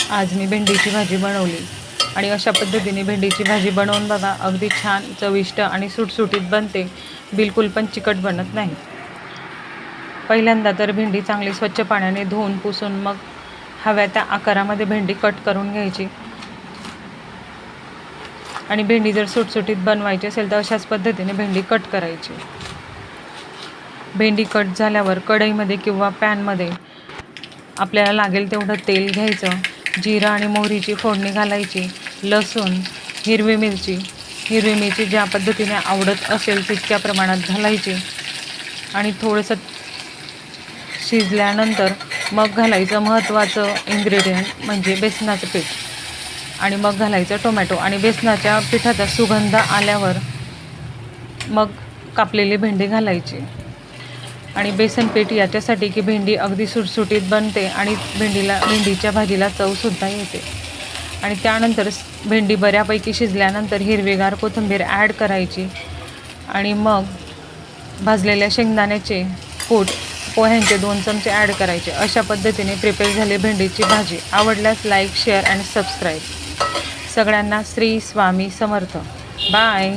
आज मी भेंडीची भाजी बनवली आणि अशा पद्धतीने भेंडीची भाजी बनवून बघा, अगदी छान चविष्ट आणि सुटसुटीत बनते, बिलकुल पण चिकट बनत नाही। पहिल्यांदा तर भेंडी चांगली स्वच्छ पाण्याने धुवून पुसून मग हव्या त्या आकारामध्ये भेंडी कट करून घ्यायची। आणि भेंडी जर सुटसुटीत बनवायची असेल तर अशाच पद्धतीने भेंडी कट करायची। भेंडी कट झाल्यावर कढईमध्ये किंवा पॅनमध्ये आपल्याला लागेल तेवढं तेल घ्यायचं, जिरा आणि मोहरीची फोडणी घालायची, लसूण, हिरवी मिरची ज्या पद्धतीने आवडत असेल तितक्या प्रमाणात घालायची आणि थोडंसं शिजल्यानंतर मग घालायचं महत्त्वाचं इन्ग्रेडियंट म्हणजे बेसनाचं पीठ आणि मग घालायचं टोमॅटो आणि बेसनाच्या पिठाचा सुगंध आल्यावर मग कापलेली भेंडी घालायची। आणि बेसन पीठ याच्यासाठी की भेंडी अगदी सुटसुटीत बनते आणि भेंडीच्या भाजीला चवसुद्धा येते। आणि त्यानंतर भेंडी बऱ्यापैकी शिजल्यानंतर हिरवीगार कोथिंबीर ॲड करायची आणि मग भाजलेल्या शेंगदाण्याचे कूट पोह्यांचे 2 चमचे ॲड करायचे। अशा पद्धतीने प्रिपेअर झाली भेंडीची भाजी। आवडल्यास लाईक, शेअर आणि सबस्क्राईब। सगळ्यांना श्री स्वामी समर्थ। बाय।